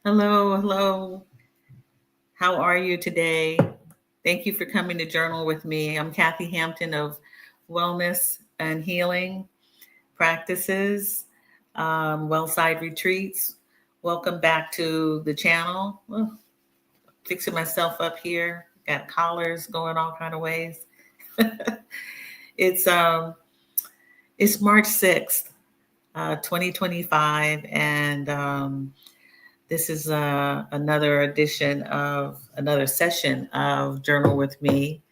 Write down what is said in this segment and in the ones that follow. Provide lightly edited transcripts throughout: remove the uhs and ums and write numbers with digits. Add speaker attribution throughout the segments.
Speaker 1: Hello, hello. How are you today? Thank you for coming to journal with me. I'm Kathy Hampton of Wellness and Healing Practices, Wellside Retreats. Welcome back to the channel. Oh, fixing myself up here. Got collars going all kind of ways. it's um it's March 6th, 2025, and this is another session of Journal with Me.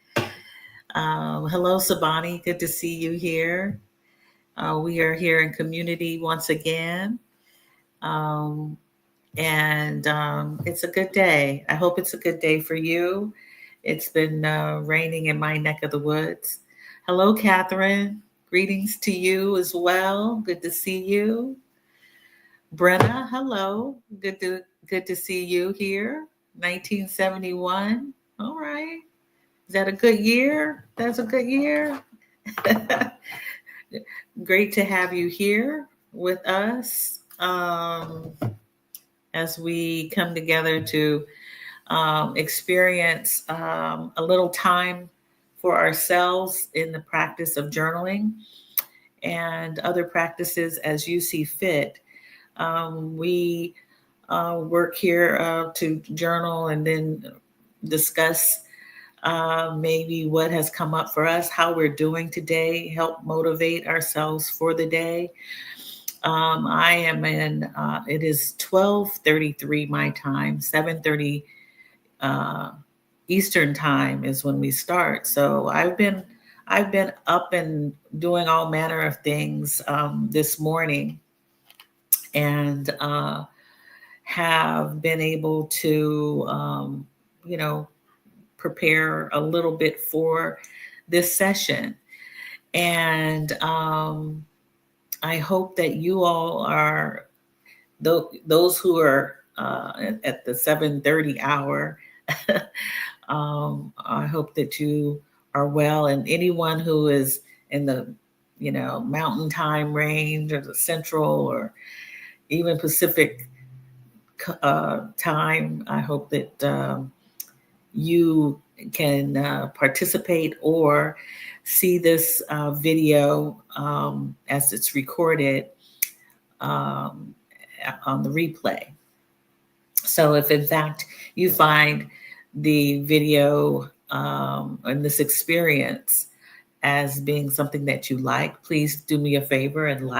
Speaker 1: Hello, Sabani. Good to see you here. We are here in community once again. Um, and it's a good day. I hope it's a good day for you. It's been raining in my neck of the woods. Hello, Catherine. Greetings to you as well. Good to see you. Brenna, hello. Good to see you here. 1971. All right. Is that a good year? That's a good year. Great to have you here with us as we come together to experience a little time for ourselves in the practice of journaling and other practices as you see fit. We work here to journal and then discuss maybe what has come up for us, how we're doing today, help motivate ourselves for the day. I am in. It is 12:33 my time, 7:30 uh, Eastern time is when we start. So I've been up and doing all manner of things this morning, and have been able to, you know, prepare a little bit for this session. And I hope that you all are, those who are at the 7:30 hour, I hope that you are well. And anyone who is in the, mountain time range or the central or even Pacific time, I hope that you can participate or see this video as it's recorded um, on the replay. So, if in fact you find the video and this experience as being something that you like, please do me a favor and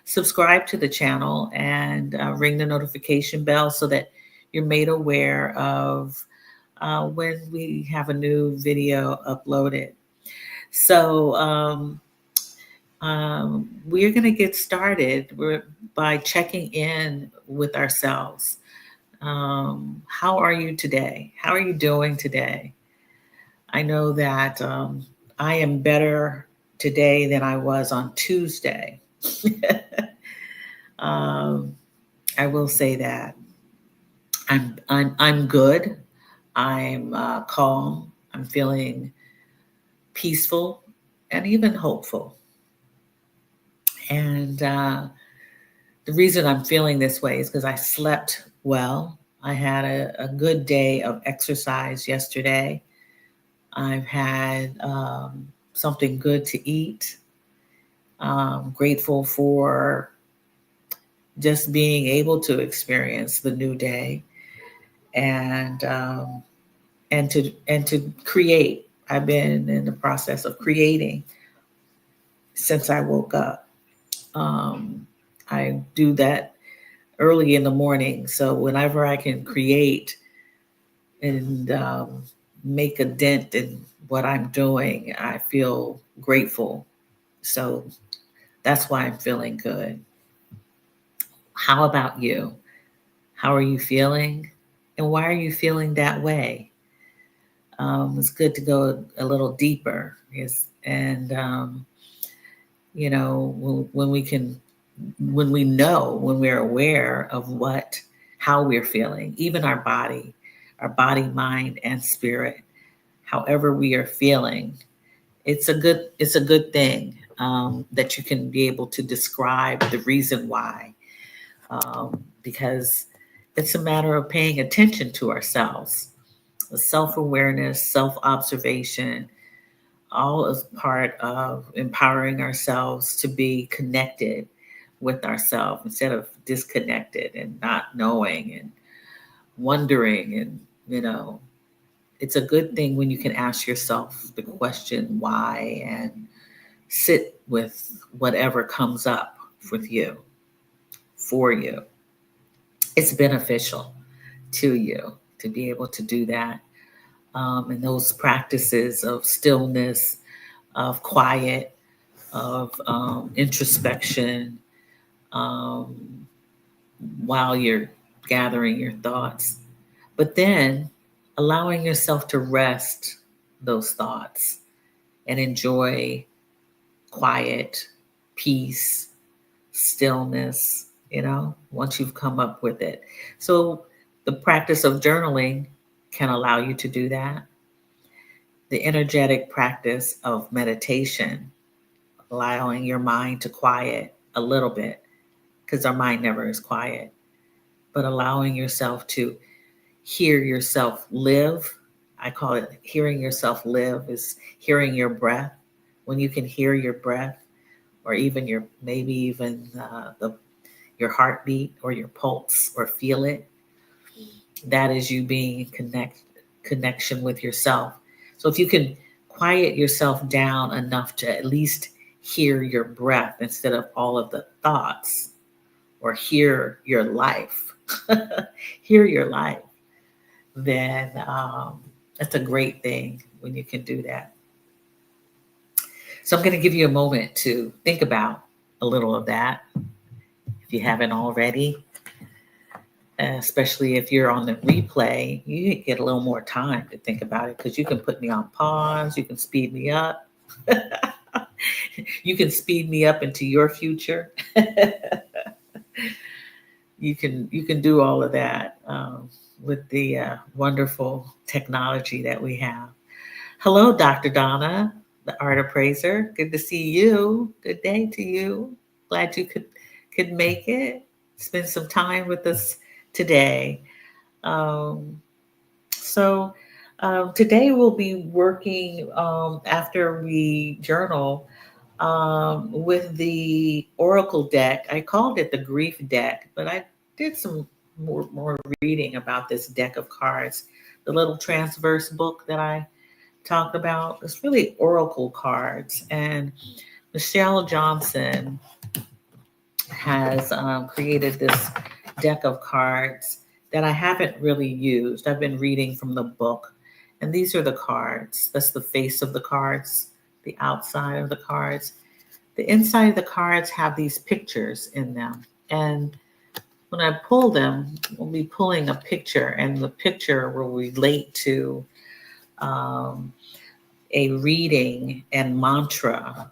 Speaker 1: subscribe to the channel, and ring the notification bell so that you're made aware of when we have a new video uploaded. So we're going to get started by checking in with ourselves. How are you today? How are you doing today? I know that I am better today than I was on Tuesday. um, I will say that I'm good. I'm calm. I'm feeling peaceful and even hopeful. And the reason I'm feeling this way is because I slept well. I had a good day of exercise yesterday. I've had something good to eat. Grateful for just being able to experience the new day, and to create. I've been in the process of creating since I woke up. I do that early in the morning, so whenever I can create and make a dent in what I'm doing, I feel grateful. So that's why I'm feeling good. How about you? How are you feeling? And why are you feeling that way? It's good to go a little deeper. Yes. And, when we can, when we're aware of how we're feeling, even our body, mind, and spirit, however we are feeling, it's a good thing that you can be able to describe the reason why, because It's a matter of paying attention to ourselves, self-awareness, self-observation, all as part of empowering ourselves to be connected with ourselves instead of disconnected and not knowing and wondering. And, it's a good thing when you can ask yourself the question why and sit with whatever comes up with you, for you. It's beneficial to you to be able to do that. And those practices of stillness, of quiet, of introspection, um, while you're gathering your thoughts. But then allowing yourself to rest those thoughts and enjoy quiet, peace, stillness, once you've come up with it. So the practice of journaling can allow you to do that. The energetic practice of meditation, allowing your mind to quiet a little bit, because our mind never is quiet, but allowing yourself to hear yourself live. I call it hearing yourself live, is hearing your breath. When you can hear your breath, or even maybe even your heartbeat or your pulse, or feel it, that is you being in connection with yourself. So if you can quiet yourself down enough to at least hear your breath instead of all of the thoughts, or hear your life, hear your life, then that's a great thing when you can do that. So I'm going to give you a moment to think about a little of that if you haven't already. Especially if you're on the replay, you get a little more time to think about it, because you can put me on pause, you can speed me up. You can speed me up into your future. You can do all of that with the wonderful technology that we have. Hello, Dr. Donna, the art appraiser. Good to see you. Good day to you. Glad you could make it. Spend some time with us today. So today we'll be working after we journal with the Oracle deck. I called it the Grief deck, but I did some more reading about this deck of cards. The little transverse book that I talked about, it's really Oracle cards. And Michelle Johnson has created this deck of cards that I haven't really used. I've been reading from the book. And these are the cards. That's the face of the cards, the outside of the cards. The inside of the cards have these pictures in them. And when I pull them, we'll be pulling a picture, and the picture will relate to a reading and mantra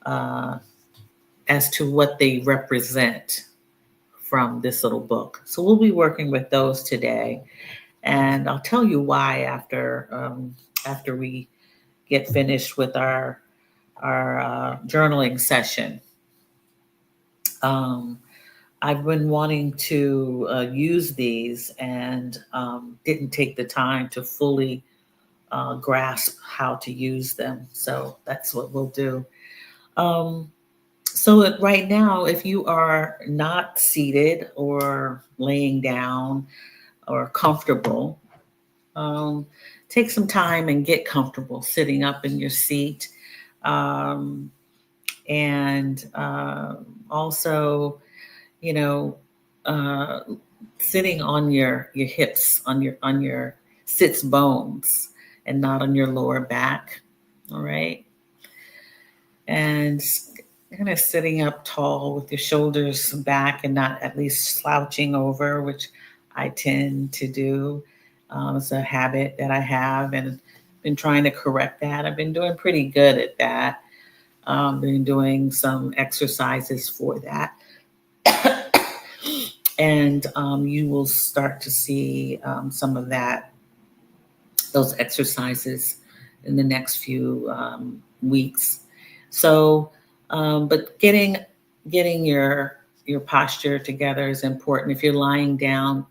Speaker 1: as to what they represent from this little book. So we'll be working with those today. And I'll tell you why after we get finished with our journaling session. I've been wanting to use these and didn't take the time to fully grasp how to use them. So that's what we'll do. So right now, if you are not seated or laying down or comfortable, take some time and get comfortable sitting up in your seat. And also, sitting on your hips, on your sits bones, and not on your lower back. All right. And kind of sitting up tall with your shoulders back and not at least slouching over, which I tend to do. It's a habit that I have, and been trying to correct that. I've been doing pretty good at that. Been doing some exercises for that. And you will start to see some of those exercises in the next few weeks. So, but getting your your posture together is important. If you're lying down,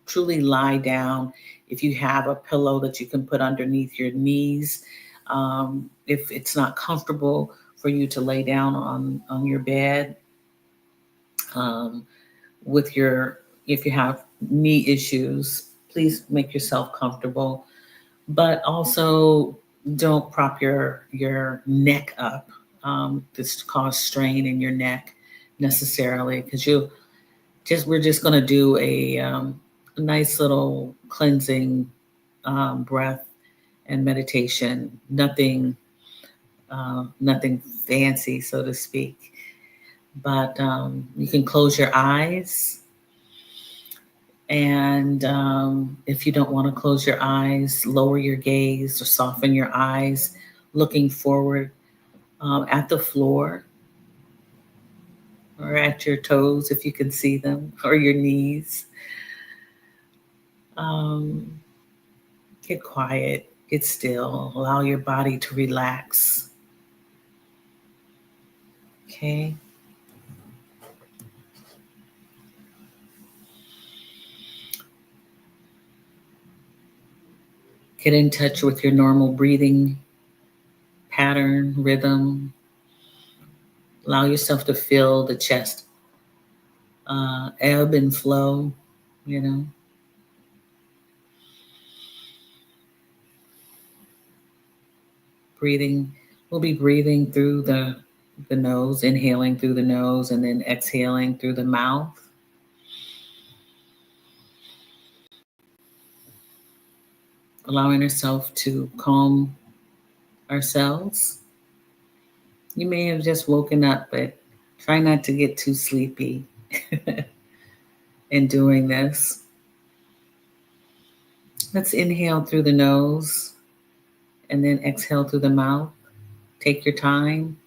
Speaker 1: truly lie down. If you have a pillow that you can put underneath your knees, if it's not comfortable for you to lay down on your bed, um, with your, if you have knee issues, please make yourself comfortable. But also don't prop your neck up. This cause strain in your neck necessarily, because we're just going to do a nice little cleansing breath and meditation. Nothing fancy, so to speak. But you can close your eyes. And if you don't want to close your eyes, lower your gaze or soften your eyes, looking forward at the floor or at your toes if you can see them, or your knees. Um, get quiet, get still, allow your body to relax. Okay. Get in touch with your normal breathing pattern, rhythm. Allow yourself to feel the chest ebb and flow, you know. Breathing, we'll be breathing through the nose, inhaling through the nose and then exhaling through the mouth. Allowing ourselves to calm ourselves. You may have just woken up, but try not to get too sleepy in doing this. Let's inhale through the nose and then exhale through the mouth. Take your time.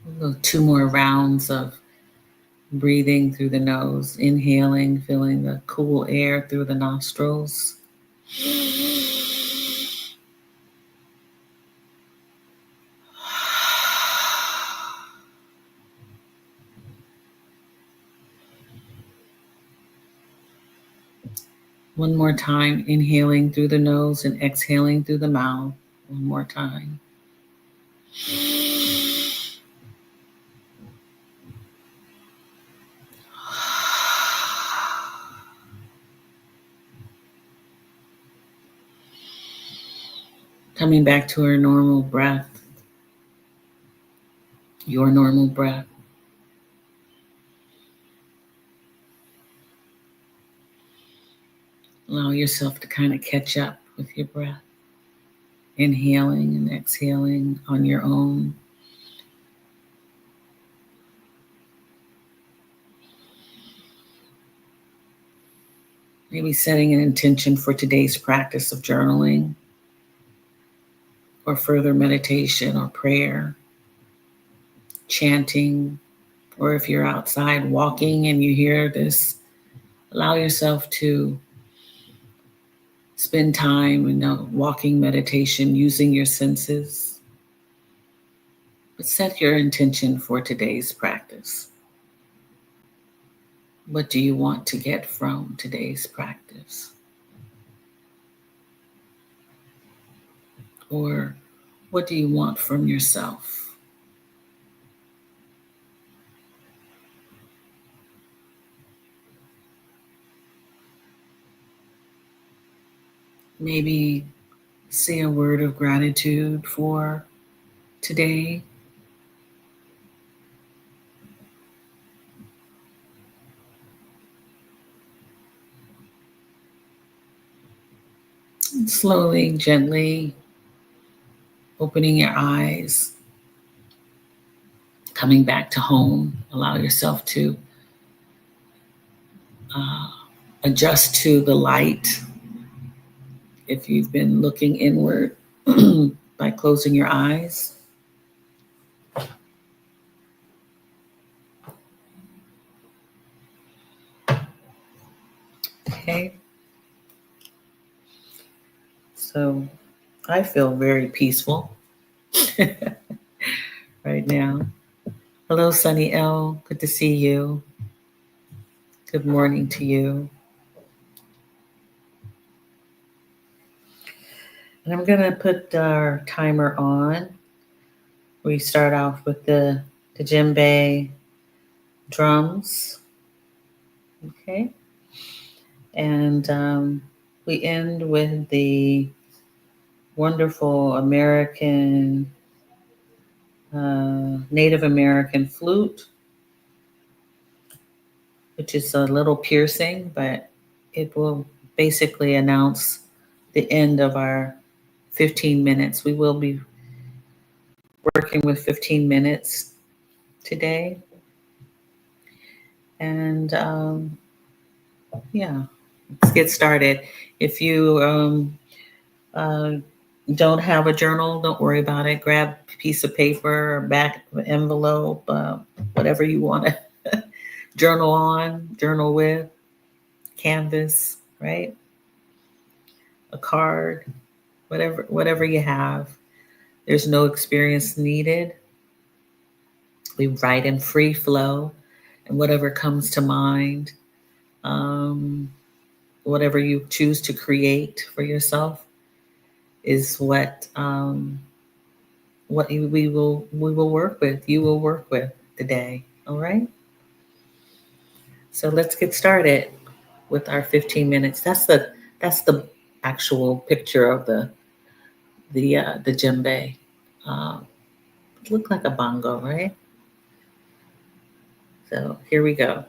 Speaker 1: We'll go 2 more rounds of breathing through the nose, inhaling, feeling the cool air through the nostrils. One more time, inhaling through the nose and exhaling through the mouth. One more time. Coming back to our normal breath, your normal breath. Allow yourself to kind of catch up with your breath, inhaling and exhaling on your own. Maybe setting an intention for today's practice of journaling or further meditation or prayer, chanting, or if you're outside walking and you hear this, allow yourself to spend time in a walking meditation using your senses. But set your intention for today's practice. What do you want to get from today's practice? Or what do you want from yourself? Maybe say a word of gratitude for today. And slowly, gently opening your eyes, coming back to home. Allow yourself to adjust to the light. If you've been looking inward by closing your eyes. Okay. So I feel very peaceful right now. Hello, Sunny L. Good to see you. Good morning to you. And I'm going to put our timer on. We start off with the djembe drums, okay? And we end with the wonderful American, Native American flute, which is a little piercing, but it will basically announce the end of our 15 minutes. We will be working with 15 minutes today. And yeah, let's get started. If you uh, don't have a journal, don't worry about it. Grab a piece of paper or back envelope, whatever you want to journal on, journal with, canvas, right? A card, whatever you have. There's no experience needed. We write in free flow and whatever comes to mind, um, whatever you choose to create for yourself is what we will work with. You will work with today. All right. So let's get started with our 15 minutes. That's the actual picture of the djembe. Um, it looked like a bongo, right? So here we go.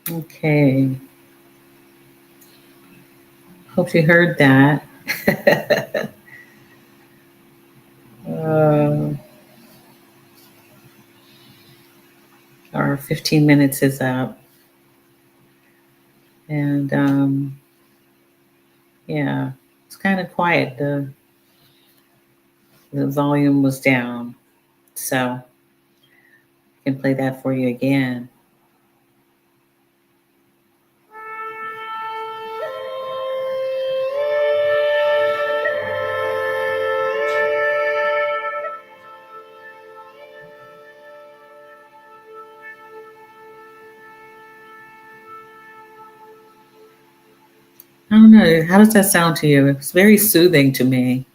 Speaker 1: Okay. Hope you heard that. uh, our 15 minutes is up. And yeah, it's kind of quiet. The volume was down. So I can play that for you again. I don't know. How does that sound to you? It's very soothing to me.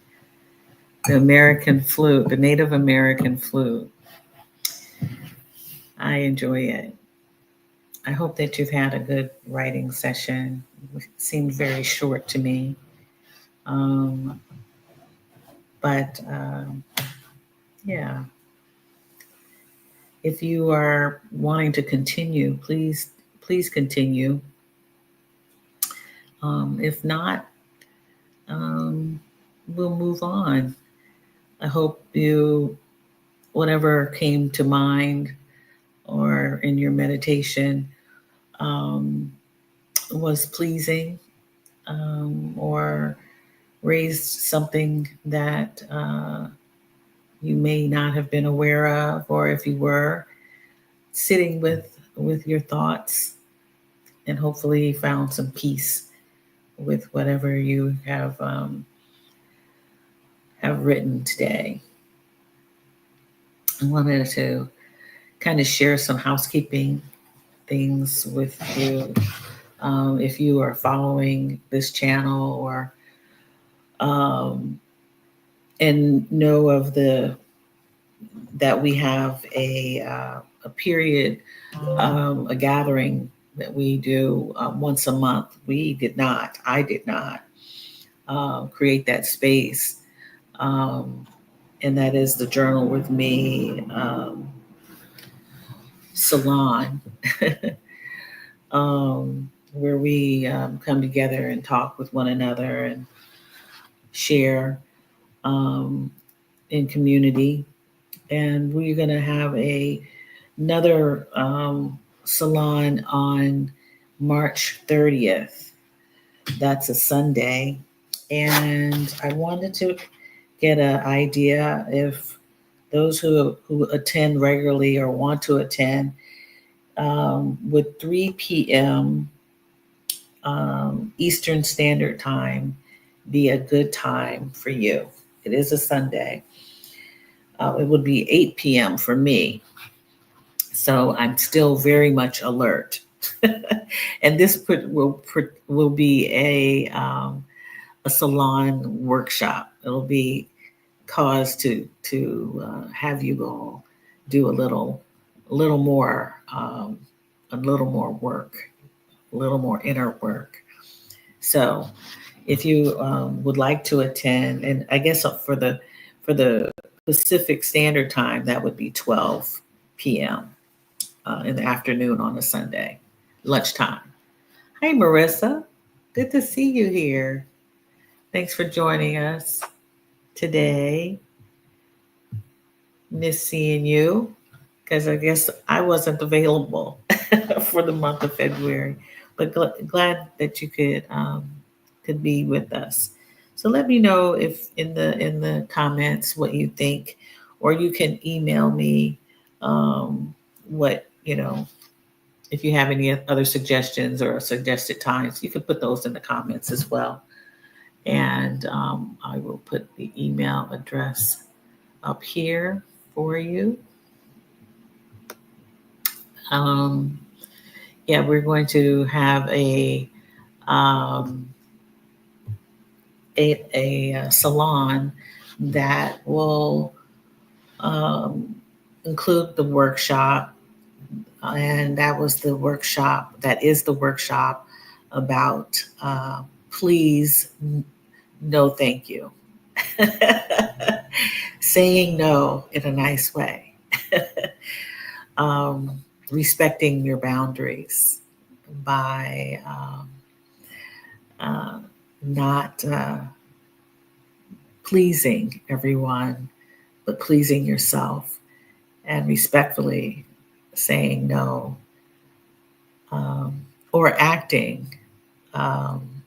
Speaker 1: The American flute, the Native American flute. I enjoy it. I hope that you've had a good writing session. It seemed very short to me. Um, but yeah, if you are wanting to continue, please continue. If not, we'll move on. I hope whatever came to mind or in your meditation um, was pleasing, or raised something that you may not have been aware of, or if you were sitting with your thoughts, and hopefully found some peace with whatever you have written today. I wanted to kind of share some housekeeping things with you. If you are following this channel, or and know of that we have a period, a gathering that we do once a month. I did not create that space, and that is the Journal with Me salon, where we come together and talk with one another and share um, in community. And we're going to have another salon on March 30th. That's a Sunday. And I wanted to get an idea if those who attend regularly or want to attend, would 3 p.m. Eastern Standard Time be a good time for you? It is a Sunday. It would be 8 p.m. for me. So I'm still very much alert. And this will be a salon workshop. It'll be cause to have you all do a little more work, a little more inner work. So if you would like to attend, and I guess for the Pacific Standard Time, that would be 12 p.m. In the afternoon on a Sunday, lunchtime. Hi, Marissa. Good to see you here. Thanks for joining us today. Miss seeing you, because I guess I wasn't available for the month of February, but glad that you could be with us. So let me know if in the comments what you think, or you can email me what if you have any other suggestions or suggested times. You can put those in the comments as well, and I will put the email address up here for you. Yeah, we're going to have um, a salon that will include the workshop, and that is the workshop about please, no, thank you. Saying no in a nice way. Respecting your boundaries by not pleasing everyone, but pleasing yourself, and respectfully saying no, or acting um,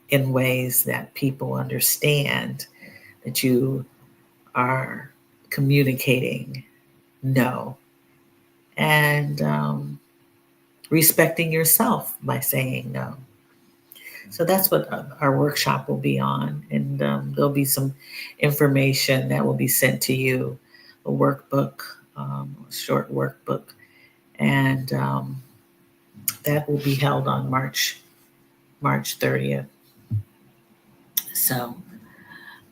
Speaker 1: in ways that people understand that you are communicating no, and respecting yourself by saying no. So that's what our workshop will be on. And there'll be some information that will be sent to you, a workbook, a short workbook. And that will be held on March 30th. So,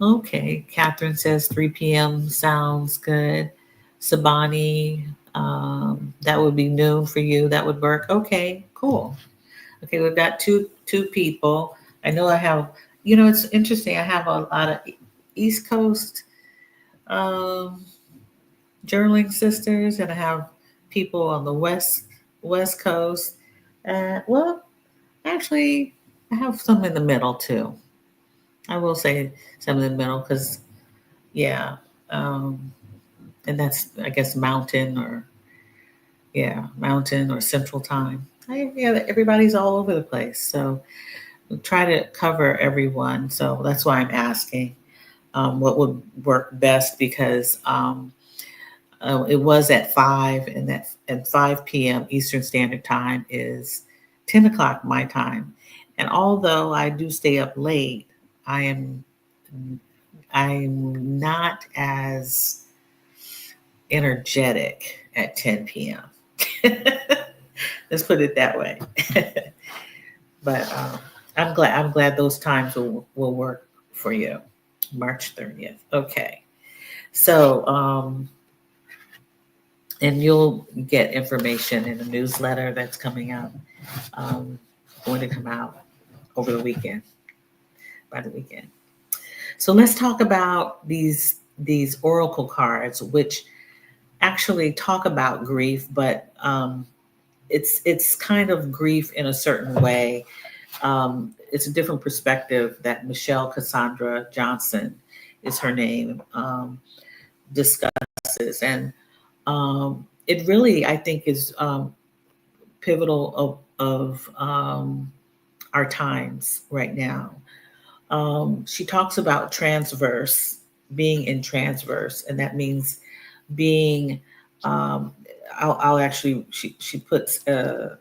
Speaker 1: okay. Catherine says 3 p.m. sounds good. Sabani, that would be noon for you. That would work. Okay, cool. Okay, we've got two people. I know I have, it's interesting. I have a lot of East Coast journaling sisters, and I have people on the West Coast. Well, actually, I have some in the middle too. I will say some in the middle because, yeah. Um, and that's, I guess, mountain or central time. Yeah, everybody's all over the place. So we try to cover everyone. So that's why I'm asking what would work best because it was at 5 and that at 5 p.m. Eastern Standard Time is 10 o'clock my time. And although I do stay up late, I am I'm not as energetic at 10 p.m. Let's put it that way. But I'm glad those times will work for you. March 30th. Okay. So and you'll get information in a newsletter that's coming out, um, going to come out over the weekend, by the weekend. So let's talk about these oracle cards, which actually talk about grief, but it's kind of grief in a certain way. It's a different perspective that Michelle Cassandra Johnson is her name, discusses, and it really I think is pivotal of our times right now. She talks about transverse, being in transverse, and that means being. Um, I'll actually she puts the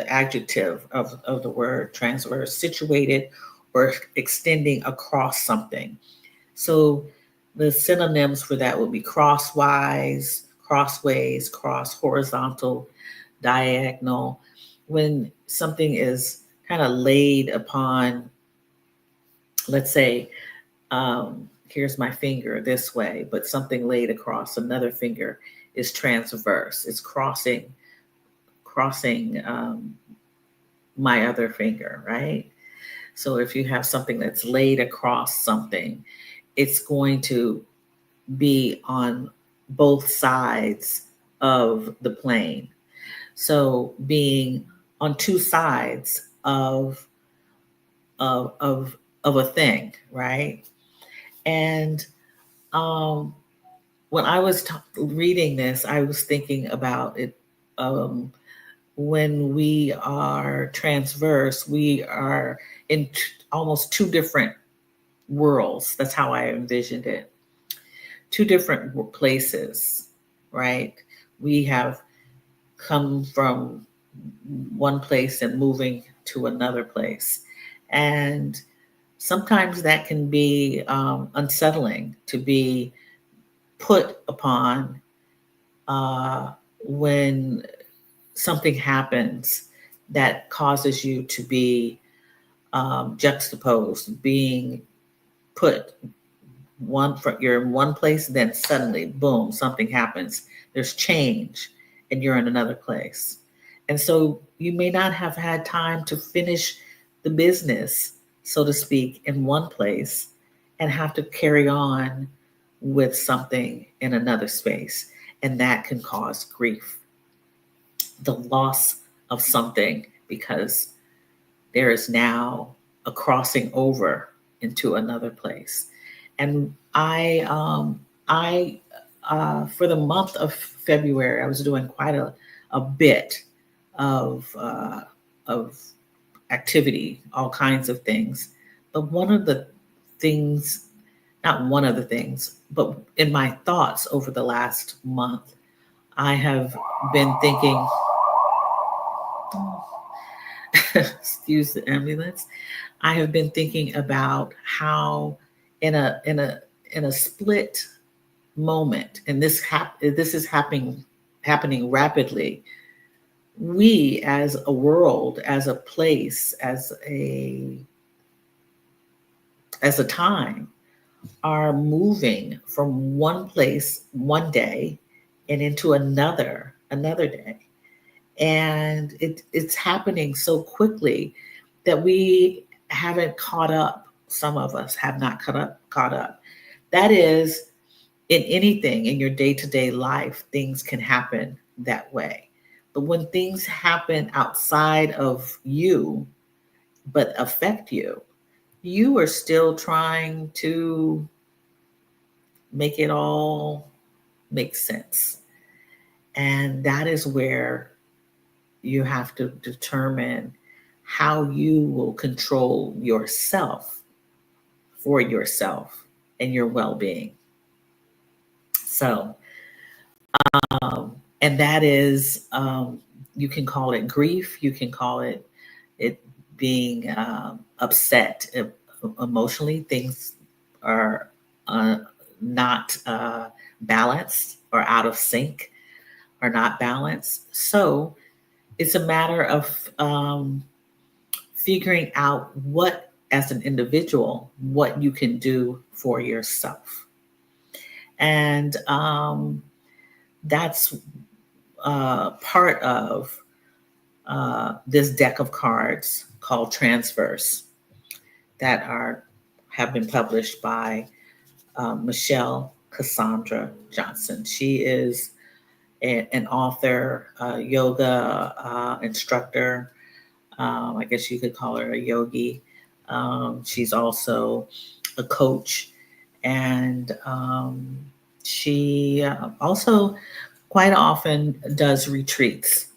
Speaker 1: adjective of the word transverse, situated or extending across something. So the synonyms for that would be crosswise, crossways, cross horizontal, diagonal. When something is kind of laid upon, let's say, here's my finger this way, but something laid across another finger is transverse. It's crossing my other finger, right? So if you have something that's laid across something, it's going to be on both sides of the plane. So being on two sides of of of a thing, right? And um, when I was reading this, I was thinking about it. Um, when we are transverse, we are in almost two different worlds. That's how I envisioned it. Two different places, right? We have come from one place and moving to another place. And sometimes that can be unsettling to be put upon when something happens that causes you to be juxtaposed, being put you're in one place, then suddenly, boom, something happens. There's change, and you're in another place. And so you may not have had time to finish the business, so to speak, in one place, and have to carry on with something in another space, and that can cause grief, the loss of something, because there is now a crossing over into another place. And for the month of February, I was doing quite a bit of of activity, all kinds of things. But one of the things, not one of the things, but in my thoughts over the last month, I have been thinking, excuse the ambulance. I have been thinking about how in a split moment, and this is happening rapidly. We as a world, as a place, as a time, are moving from one place one day and into another day. And it's happening so quickly that we haven't caught up. Some of us have not caught up. That is, in anything in your day-to-day life, things can happen that way. But when things happen outside of you but affect you, you are still trying to make it all make sense. And that is where you have to determine how you will control yourself for yourself and your well being. So, and that is, you can call it grief, you can call it being upset emotionally. Things are uh, not balanced or out of sync, or not balanced. So it's a matter of figuring out what, as an individual, what you can do for yourself. And that's part of this deck of cards called Transverse that are have been published by Michelle Cassandra Johnson. She is an author, yoga instructor. I guess you could call her a yogi. She's also a coach, and she also quite often does retreats.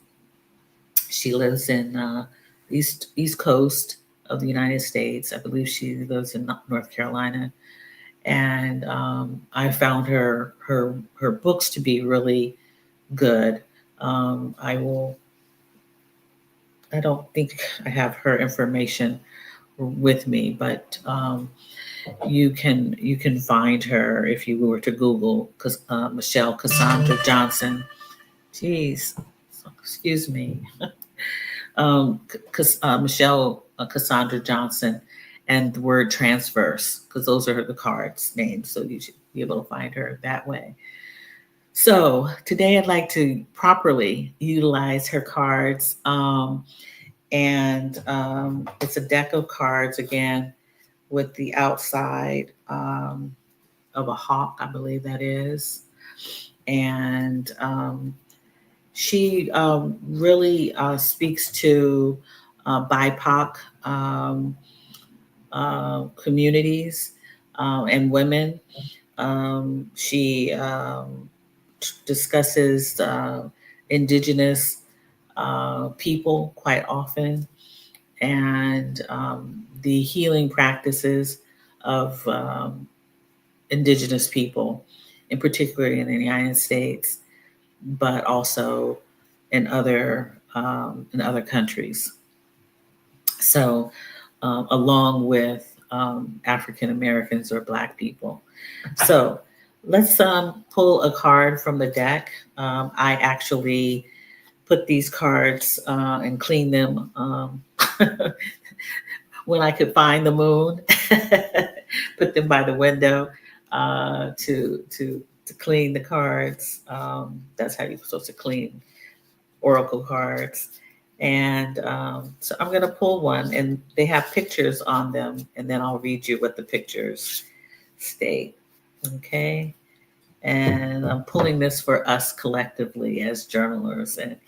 Speaker 1: She lives in East Coast of the United States. I believe she lives in North Carolina, and I found her books to be really good. I will. I don't think I have her information with me, but you can find her if you were to Google Michelle Cassandra Johnson. Jeez, excuse me. Michelle Cassandra Johnson, and the word transverse, because those are the cards names. So you should be able to find her that way. So today I'd like to properly utilize her cards. And it's a deck of cards again with the outside of a hawk, I believe that is. And she really speaks to BIPOC communities and women. She discusses indigenous people quite often, and the healing practices of indigenous people, in particular in the United States, but also in other countries. So, along with African Americans or Black people. So, let's pull a card from the deck. I actually put these cards and clean them when I could find the moon. Put them by the window to clean the cards. That's how you're supposed to clean oracle cards. And so I'm going to pull one, and they have pictures on them, and then I'll read you what the pictures state. Okay. And I'm pulling this for us collectively as journalers and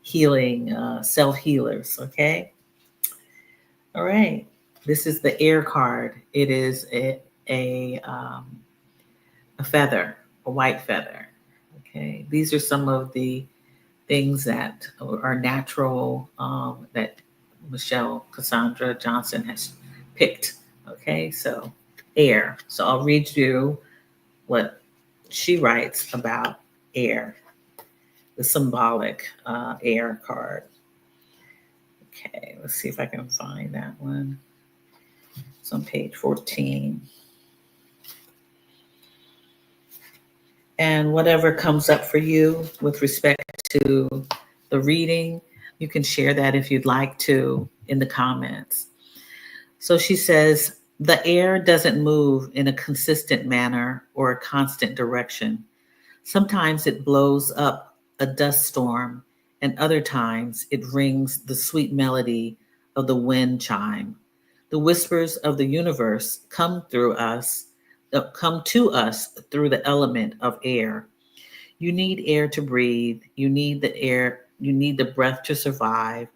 Speaker 1: healing self healers. Okay. All right. This is the air card. It is a feather, a white feather. Okay. These are some of the things that are natural that Michelle Cassandra Johnson has picked. Okay. So air. So I'll read you what she writes about air, the symbolic air card. Okay, let's see if I can find that one. It's on page 14. And whatever comes up for you with respect to the reading, you can share that if you'd like to in the comments. So she says, the air doesn't move in a consistent manner or a constant direction. Sometimes it blows up a dust storm, and other times it rings the sweet melody of the wind chime. The whispers of the universe come to us through the element of air. You need air to breathe. You need the air. You need the breath to survive.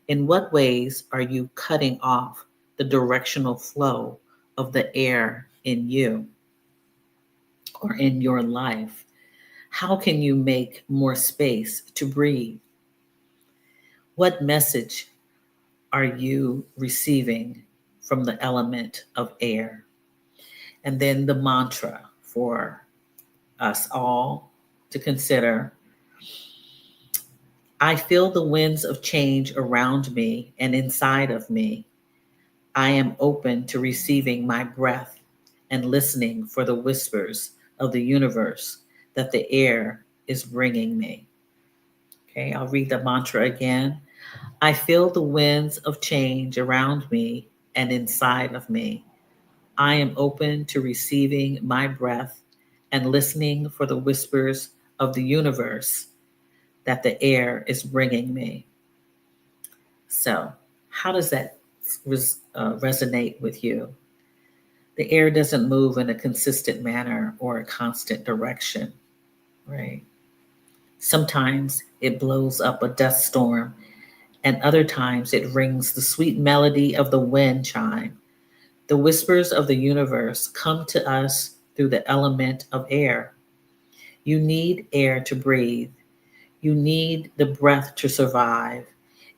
Speaker 1: In what ways are you cutting off the directional flow of the air in you or in your life? How can you make more space to breathe? What message are you receiving from the element of air? And then the mantra for us all to consider: I feel the winds of change around me and inside of me. I am open to receiving my breath and listening for the whispers of the universe that the air is bringing me. Okay, I'll read the mantra again. I feel the winds of change around me and inside of me. I am open to receiving my breath and listening for the whispers of the universe that the air is bringing me. So, how does that resonate with you? The air doesn't move in a consistent manner or a constant direction, right? Sometimes it blows up a dust storm, and other times it rings the sweet melody of the wind chime. The whispers of the universe come to us through the element of air. You need air to breathe. You need the breath to survive.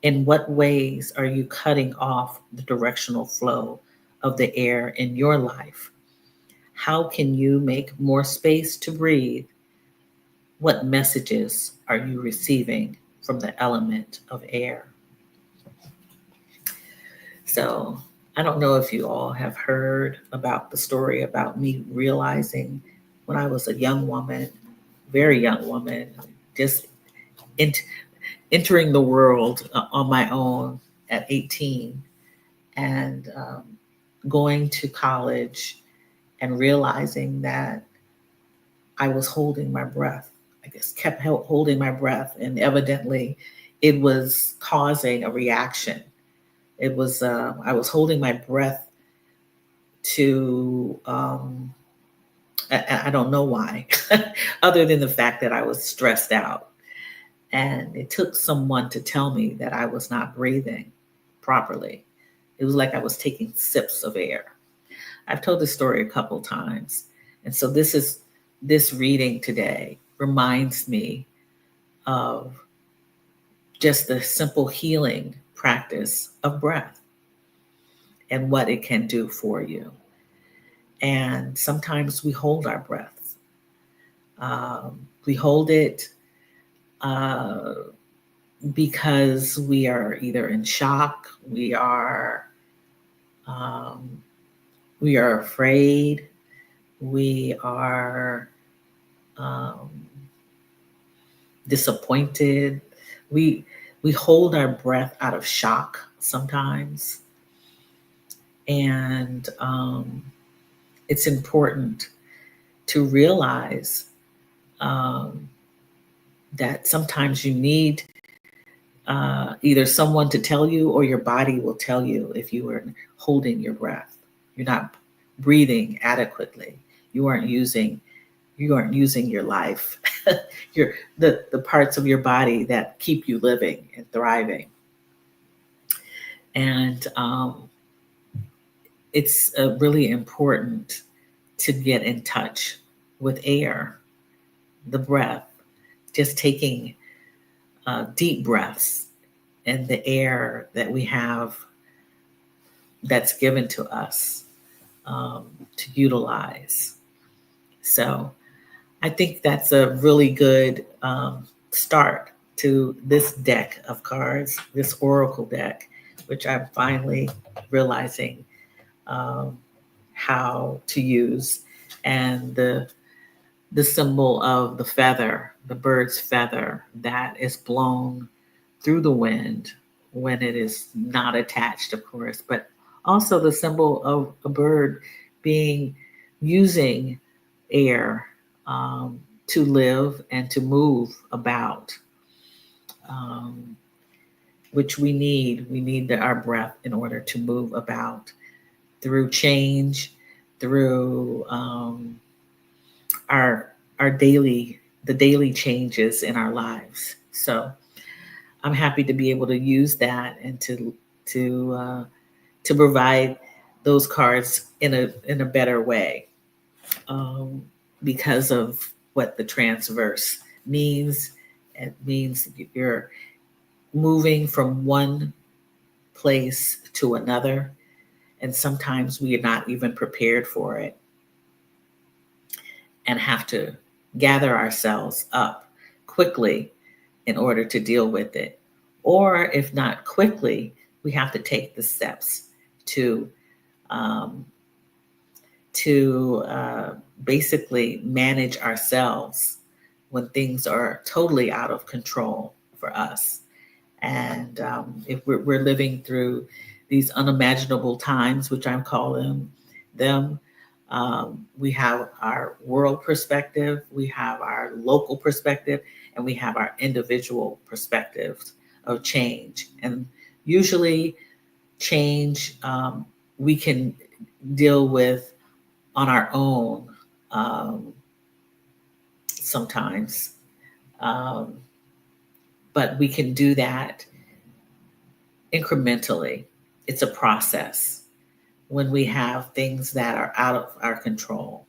Speaker 1: In what ways are you cutting off the directional flow of the air in your life? How can you make more space to breathe? What messages are you receiving from the element of air? So, I don't know if you all have heard about the story about me realizing when I was a young woman, very young woman, just ent- entering the world on my own at 18 and going to college and realizing that I was holding my breath. I guess kept holding my breath, and evidently it was causing a reaction. It was I was holding my breath to I don't know why, other than the fact that I was stressed out. And it took someone to tell me that I was not breathing properly. It was like I was taking sips of air. I've told this story a couple times. And so this reading today reminds me of just the simple healing practice of breath and what it can do for you. And sometimes we hold our breath. We hold it uh, because we are either in shock, um, we are afraid, we are um, disappointed. We we hold our breath out of shock sometimes, and it's important to realize um, that sometimes you need either someone to tell you or your body will tell you if you are holding your breath. You're not breathing adequately. You aren't using your life, the parts of your body that keep you living and thriving. And it's really important to get in touch with air, the breath, just taking deep breaths and the air that we have that's given to us to utilize. So I think that's a really good start to this deck of cards, this Oracle deck, which I'm finally realizing um, how to use. And the symbol of the feather, the bird's feather that is blown through the wind when it is not attached, of course, but also the symbol of a bird being using air to live and to move about, um, which we need. We need our breath in order to move about through change, through our daily changes in our lives. So I'm happy to be able to use that and to to provide those cards in a better way, um, because of what the transverse means. It means you're moving from one place to another, and sometimes we are not even prepared for it and have to gather ourselves up quickly in order to deal with it. Or if not quickly, we have to take the steps to um, to basically manage ourselves when things are totally out of control for us. And if we're living through these unimaginable times, which I'm calling them, we have our world perspective, we have our local perspective, and we have our individual perspectives of change. And usually, change we can deal with on our own sometimes, um, but we can do that incrementally. It's a process. When we have things that are out of our control,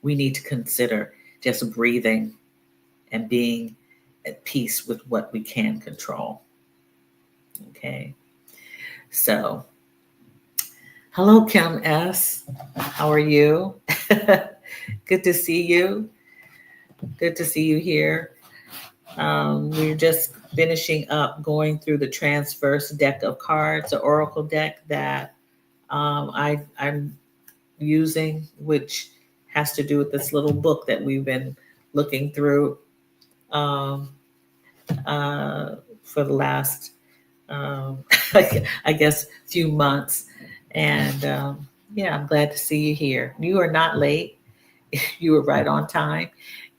Speaker 1: we need to consider just breathing and being at peace with what we can control. Okay. So, hello, Kim S. How are you? Good to see you. Good to see you here. We're just finishing up going through the transverse deck of cards, the oracle deck that I'm using, which has to do with this little book that we've been looking through um, uh, for the last, um, I guess, few months. And yeah, I'm glad to see you here. You are not late. You were right on time.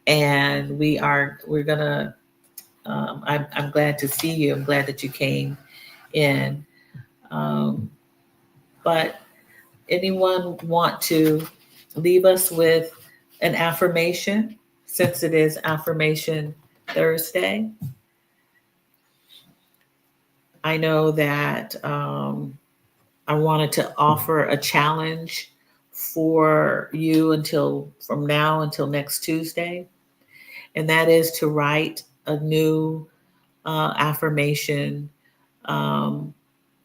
Speaker 1: And we're gonna. I'm glad to see you. I'm glad that you came in. Um, but anyone want to leave us with an affirmation, since it is Affirmation Thursday? I know that I wanted to offer a challenge for you until from now until next Tuesday, and that is to write a new affirmation um,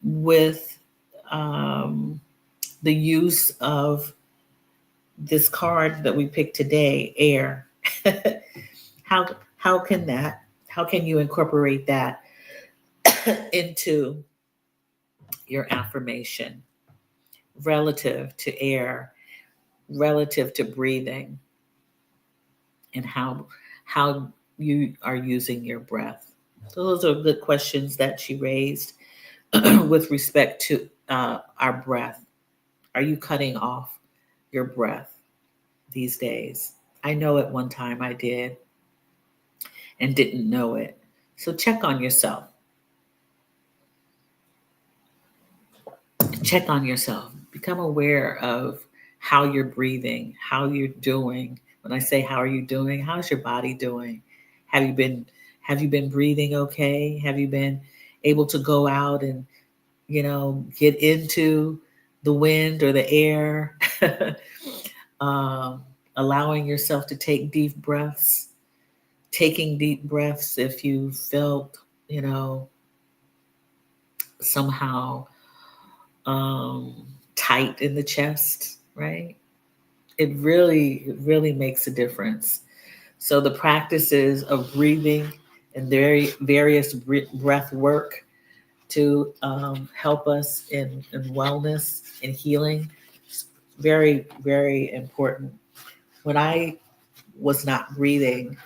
Speaker 1: with um, the use of this card that we picked today, air. how how can that? How can you incorporate that into your affirmation relative to air, relative to breathing, and how you are using your breath? So those are good questions that she raised with respect to our breath. Are you cutting off your breath these days? I know at one time I did and didn't know it. So check on yourself. Check on yourself. Become aware of how you're breathing, how you're doing. When I say how are you doing, how's your body doing? Have you been have you been breathing okay? Have you been able to go out and, get into the wind or the air? um, Allowing yourself to take deep breaths, taking deep breaths if you felt, somehow um, tight in the chest, right? It really makes a difference. So the practices of breathing and various breath work to help us in wellness and healing, very, very important. When I was not breathing,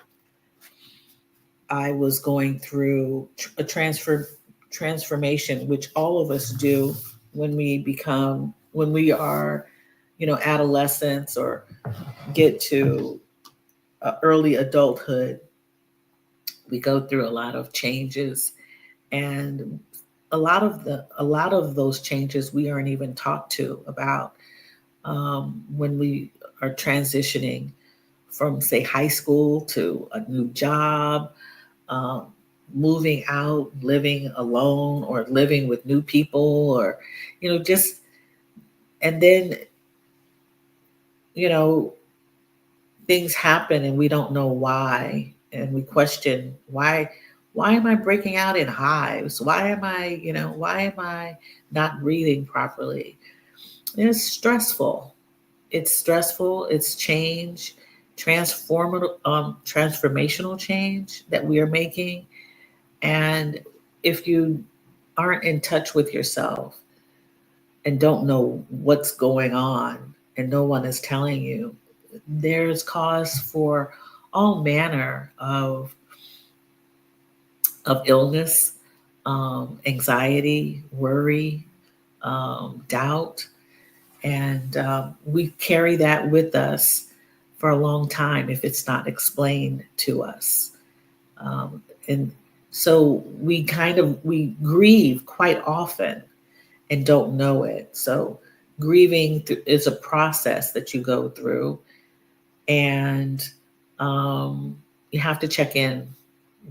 Speaker 1: I was going through a transformation, which all of us do when we are, adolescents or get to early adulthood. We go through a lot of changes, and a lot of those changes we aren't even talked to about when we are transitioning from, say, high school to a new job. Um, moving out, living alone, or living with new people, or, just, and then, you know, things happen and we don't know why. And we question why am I breaking out in hives? Why am I not breathing properly? And it's stressful. It's stressful. It's change, transformational change that we are making. And if you aren't in touch with yourself and don't know what's going on and no one is telling you, there's cause for all manner of illness, anxiety, worry, doubt. And we carry that with us for a long time if it's not explained to us. And so we grieve quite often and don't know it. So grieving is a process that you go through, and you have to check in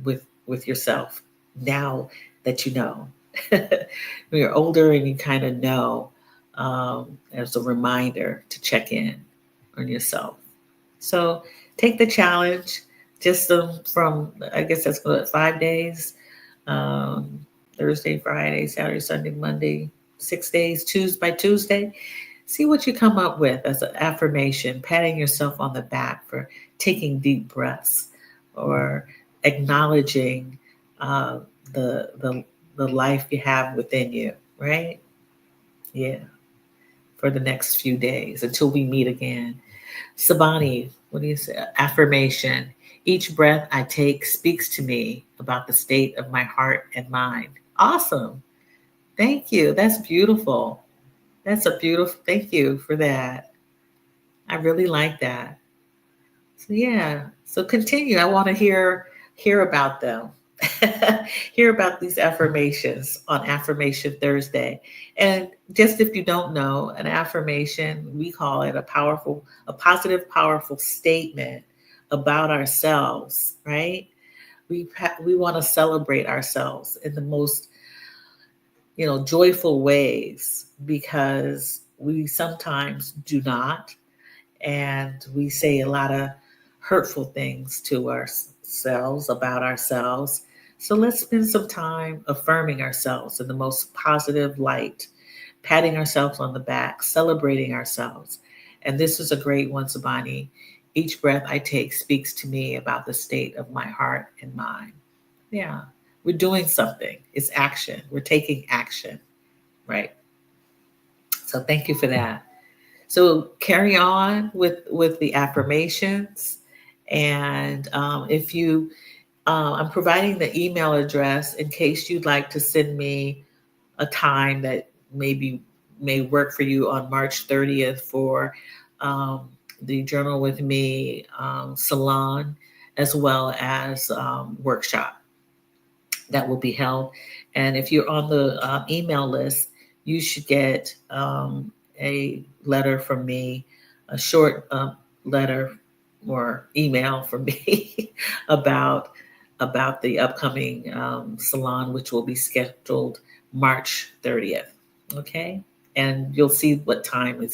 Speaker 1: with yourself now that you know. When you're older and you kind of know, as a reminder to check in on yourself. So take the challenge. Just from, I guess that's what, 5 days, um, Thursday, Friday, Saturday, Sunday, Monday, 6 days, Tuesday. See what you come up with as an affirmation, patting yourself on the back for taking deep breaths, or acknowledging uh, the life you have within you, right? Yeah, for the next few days until we meet again. Sabani, what do you say? Affirmation. Each breath I take speaks to me about the state of my heart and mind. Awesome. Thank you. That's beautiful. Thank you for that. I really like that. So yeah. So continue. I want to hear about them. Hear about these affirmations on Affirmation Thursday. And just if you don't know, an affirmation, we call it a positive, powerful statement about ourselves, right? We want to celebrate ourselves in the most, joyful ways, because we sometimes do not, and we say a lot of hurtful things to ourselves about ourselves. So let's spend some time affirming ourselves in the most positive light, patting ourselves on the back, celebrating ourselves. And this is a great one, Sabani. Each breath I take speaks to me about the state of my heart and mind. Yeah, we're doing something. It's action. We're taking action, right? So thank you for that. So carry on with the affirmations, and if you, I'm providing the email address in case you'd like to send me a time that may work for you on March 30th for the Journal with Me salon, as well as workshop that will be held. And if you're on the email list, you should get a letter from me, a short letter or email from me about the upcoming salon, which will be scheduled March 30th. Okay, and you'll see what time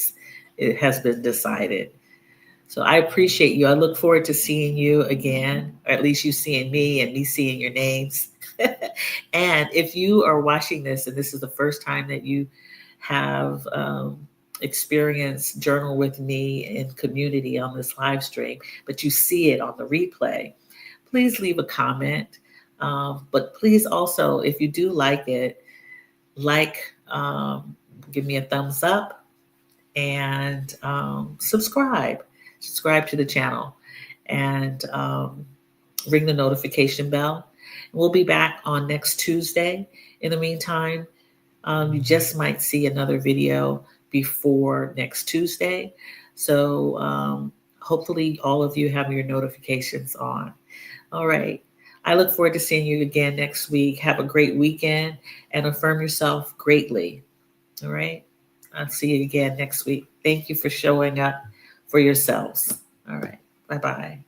Speaker 1: it has been decided. So I appreciate you. I look forward to seeing you again, or at least you seeing me and me seeing your names. And if you are watching this and this is the first time that you have experienced Journal with Me in community on this live stream, but you see it on the replay, please leave a comment. But please also, if you do like it, give me a thumbs up, and subscribe to the channel, and ring the notification bell. We'll be back on next Tuesday. In the meantime, you just might see another video before next Tuesday. So hopefully all of you have your notifications on. All right. I look forward to seeing you again next week. Have a great weekend and affirm yourself greatly. All right. I'll see you again next week. Thank you for showing up for yourselves. All right. Bye-bye.